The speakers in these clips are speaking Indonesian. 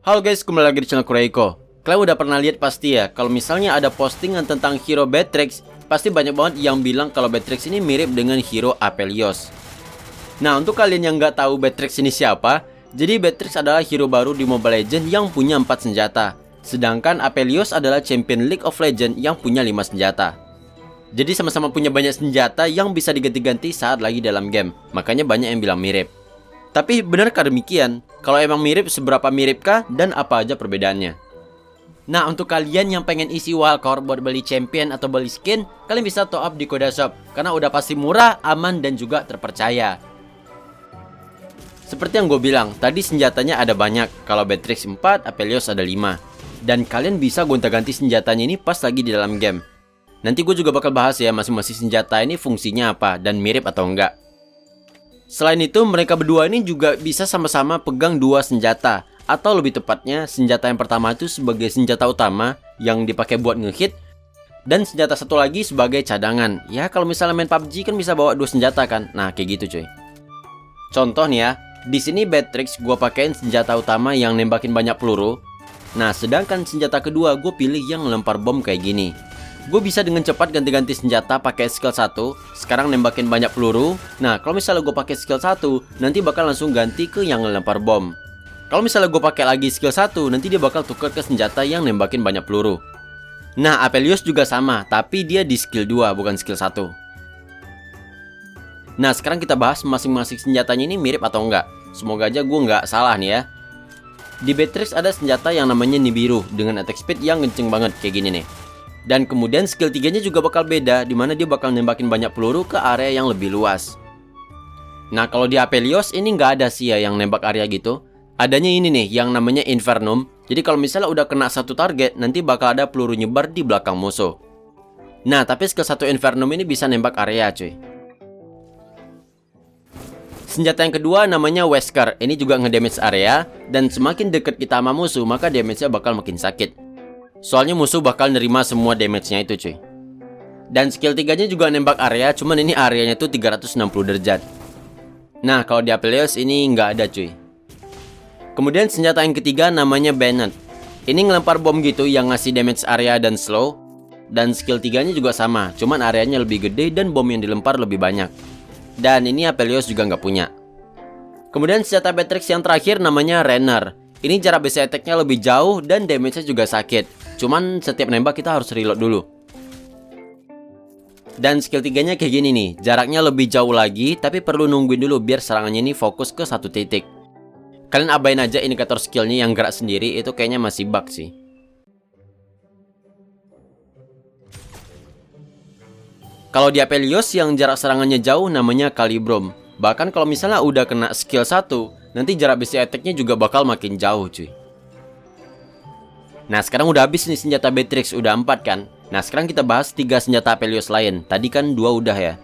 Halo guys, kembali lagi di channel Kureiko. Kalian udah pernah lihat pasti ya, kalau misalnya ada postingan tentang hero Beatrix, pasti banyak banget yang bilang kalau Beatrix ini mirip dengan hero Aphelios. Nah, untuk kalian yang nggak tahu Beatrix ini siapa, jadi Beatrix adalah hero baru di Mobile Legends yang punya 4 senjata. Sedangkan Aphelios adalah champion League of Legends yang punya 5 senjata. Jadi sama-sama punya banyak senjata yang bisa diganti-ganti saat lagi dalam game. Makanya banyak yang bilang mirip. Tapi benarkah demikian? Kalau emang mirip, seberapa miripkah dan apa aja perbedaannya? Nah, untuk kalian yang pengen isi wildcard buat beli champion atau beli skin, kalian bisa top up di Koda Shop karena udah pasti murah, aman, dan juga terpercaya. Seperti yang gue bilang, tadi senjatanya ada banyak. Kalau Beatrix 4, Aphelios ada 5. Dan kalian bisa gonta-ganti senjatanya ini pas lagi di dalam game. Nanti gue juga bakal bahas ya masing-masing senjata ini fungsinya apa dan mirip atau enggak. Selain itu, mereka berdua ini juga bisa sama-sama pegang 2 senjata. Atau lebih tepatnya, senjata yang pertama itu sebagai senjata utama yang dipakai buat ngehit. Dan senjata satu lagi sebagai cadangan. Ya, kalau misalnya main PUBG kan bisa bawa 2 senjata kan. Nah, kayak gitu cuy. Contoh nih ya, di sini Beatrix gue pakein senjata utama yang nembakin banyak peluru. Nah, sedangkan senjata kedua gue pilih yang lempar bom kayak gini. Gue bisa dengan cepat ganti-ganti senjata pakai skill 1. Sekarang nembakin banyak peluru. Nah, kalau misalnya gue pakai skill 1, nanti bakal langsung ganti ke yang lempar bom. Kalau misalnya gue pakai lagi skill 1, nanti dia bakal tuker ke senjata yang nembakin banyak peluru. Nah, Aphelios juga sama, tapi dia di skill 2, bukan skill 1. Nah, sekarang kita bahas masing-masing senjatanya ini mirip atau enggak. Semoga aja gue nggak salah nih ya. Di Beatrix ada senjata yang namanya Nibiru dengan attack speed yang kenceng banget kayak gini nih. Dan kemudian skill 3-nya juga bakal beda, dimana dia bakal nembakin banyak peluru ke area yang lebih luas. Nah, kalau di Aphelios ini nggak ada sih ya yang nembak area gitu. Adanya ini nih yang namanya Infernum. Jadi kalau misalnya udah kena satu target, nanti bakal ada peluru nyebar di belakang musuh. Nah, tapi skill 1 Infernum ini bisa nembak area cuy. Senjata yang kedua namanya Wesker. Ini juga ngedamage area, dan semakin deket kita sama musuh, maka damage-nya bakal makin sakit. Soalnya musuh bakal nerima semua damage-nya itu cuy. Dan skill 3-nya juga nembak area, cuman ini areanya tuh 360 derajat. Nah, kalau di Aphelios ini nggak ada cuy. Kemudian senjata yang ketiga namanya Bennett. Ini ngelempar bom gitu yang ngasih damage area dan slow. Dan skill 3-nya juga sama, cuman areanya lebih gede dan bom yang dilempar lebih banyak. Dan ini Aphelios juga nggak punya. Kemudian senjata Beatrix yang terakhir namanya Renner. Ini jarak base attack-nya lebih jauh dan damage-nya juga sakit. Cuman setiap nembak kita harus reload dulu. Dan skill 3-nya kayak gini nih. Jaraknya lebih jauh lagi, tapi perlu nungguin dulu biar serangannya ini fokus ke satu titik. Kalian abain aja indikator skillnya yang gerak sendiri, itu kayaknya masih bug sih. Kalau di Aphelios yang jarak serangannya jauh namanya Calibrom. Bahkan kalau misalnya udah kena skill 1, nanti jarak base attack-nya juga bakal makin jauh cuy. Nah, sekarang udah habis nih senjata Beatrix, udah 4 kan. Nah, sekarang kita bahas 3 senjata Aphelios lain. Tadi kan 2 udah ya.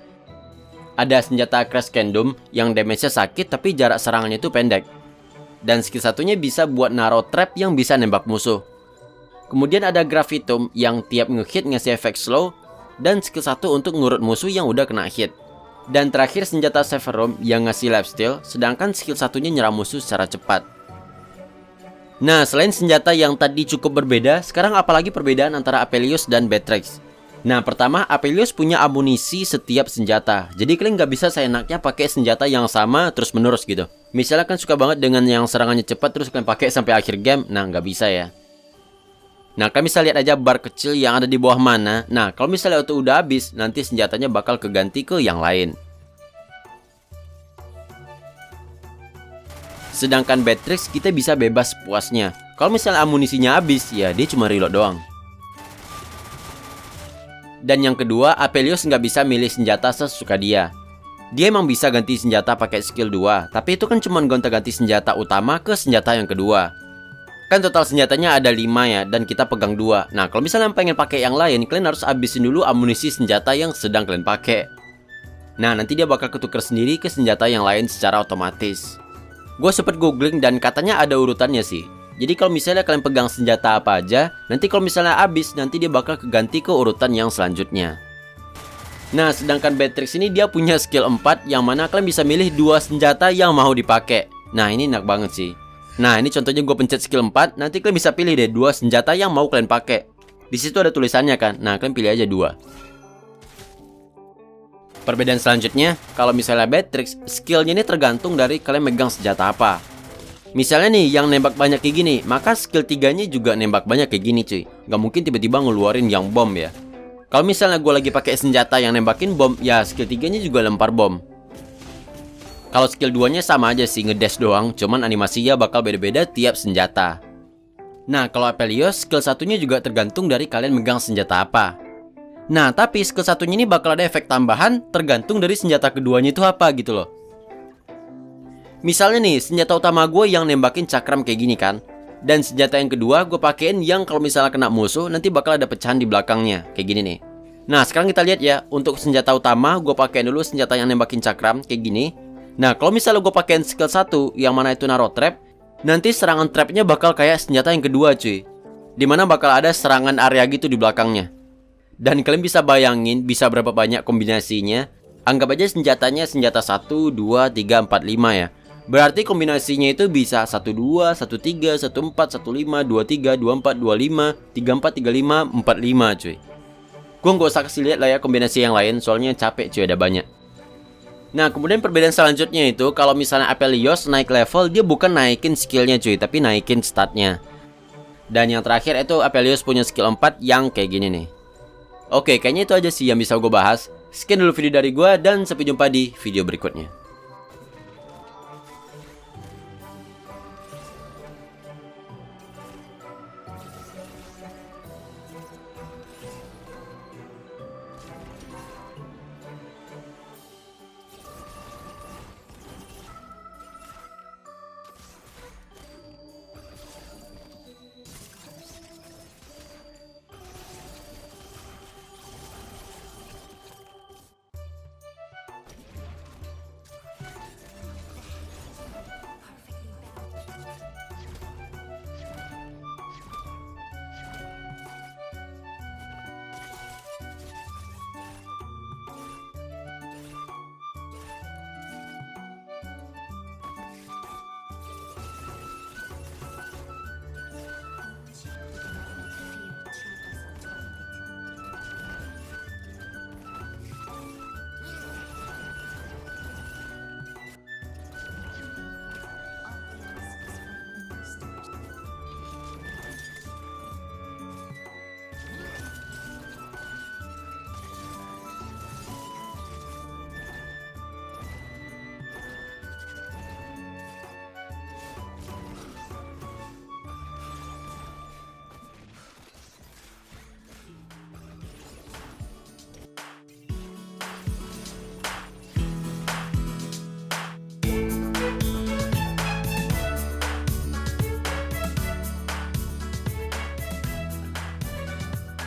Ada senjata Crash Kingdom yang damage-nya sakit tapi jarak serangannya itu pendek. Dan skill satunya bisa buat naruh trap yang bisa nembak musuh. Kemudian ada Gravitum yang tiap nge-hit ngasih efek slow. Dan skill 1 untuk ngurut musuh yang udah kena hit. Dan terakhir senjata Severum yang ngasih lifesteal, sedangkan skill satunya nyerang musuh secara cepat. Nah, selain senjata yang tadi cukup berbeda, sekarang apalagi perbedaan antara Aphelios dan Beatrix? Nah, pertama, Aphelios punya amunisi setiap senjata. Jadi kalian nggak bisa seenaknya pakai senjata yang sama terus-menerus gitu. Misalnya kan suka banget dengan yang serangannya cepat terus kalian pakai sampai akhir game. Nah, nggak bisa ya. Nah, kalian bisa lihat aja bar kecil yang ada di bawah mana. Nah, kalau misalnya itu udah habis, nanti senjatanya bakal keganti ke yang lain. Sedangkan Beatrix kita bisa bebas puasnya. Kalau misalnya amunisinya habis, ya dia cuma reload doang. Dan yang kedua, Aphelios nggak bisa milih senjata sesuka dia. Dia emang bisa ganti senjata pakai skill 2, tapi itu kan cuma gonta-ganti senjata utama ke senjata yang kedua. Kan total senjatanya ada 5 ya, dan kita pegang 2. Nah, kalau misalnya pengen pakai yang lain, kalian harus habisin dulu amunisi senjata yang sedang kalian pakai. Nah, nanti dia bakal ketuker sendiri ke senjata yang lain secara otomatis. Gue sempet googling dan katanya ada urutannya sih. Jadi kalau misalnya kalian pegang senjata apa aja, nanti kalau misalnya habis, nanti dia bakal keganti ke urutan yang selanjutnya. Nah, sedangkan Beatrix ini dia punya skill 4 yang mana kalian bisa milih 2 senjata yang mau dipakai. Nah, ini enak banget sih. Nah, ini contohnya gue pencet skill 4, nanti kalian bisa pilih deh 2 senjata yang mau kalian pakai. Di situ ada tulisannya kan. Nah, kalian pilih aja 2. Perbedaan selanjutnya, kalau misalnya Beatrix, skillnya ini tergantung dari kalian megang senjata apa. Misalnya nih, yang nembak banyak kayak gini, maka skill 3-nya juga nembak banyak kayak gini cuy. Gak mungkin tiba-tiba ngeluarin yang bom ya. Kalau misalnya gue lagi pakai senjata yang nembakin bom, ya skill 3-nya juga lempar bom. Kalau skill 2-nya sama aja sih, ngedash doang, cuman animasinya bakal beda-beda tiap senjata. Nah, kalau Aphelios, skill 1-nya juga tergantung dari kalian megang senjata apa. Nah, tapi skill 1-nya ini bakal ada efek tambahan tergantung dari senjata keduanya itu apa gitu loh. Misalnya nih, senjata utama gue yang nembakin cakram kayak gini kan. Dan senjata yang kedua gue pakein yang kalau misalnya kena musuh nanti bakal ada pecahan di belakangnya, kayak gini nih. Nah, sekarang kita lihat ya, untuk senjata utama gue pakein dulu senjata yang nembakin cakram kayak gini. Nah, kalau misalnya gue pakein skill 1 yang mana itu naruh trap, nanti serangan trapnya bakal kayak senjata yang kedua cuy. Dimana bakal ada serangan area gitu di belakangnya. Dan kalian bisa bayangin bisa berapa banyak kombinasinya. Anggap aja senjatanya senjata 1, 2, 3, 4, 5 ya. Berarti kombinasinya itu bisa 1, 2, 1, 3, 1, 4, 1, 5, 2, 3, 2, 4, 2, 5, 3, 4, 3, 5, 4, 5 cuy. Gue nggak usah kasih lihat lah ya kombinasi yang lain, soalnya capek cuy, ada banyak. Nah, kemudian perbedaan selanjutnya itu kalau misalnya Aphelios naik level, dia bukan naikin skillnya cuy, tapi naikin statnya. Dan yang terakhir itu Aphelios punya skill 4 yang kayak gini nih. Oke, kayaknya itu aja sih yang bisa gue bahas. Sekian dulu video dari gue dan sampai jumpa di video berikutnya.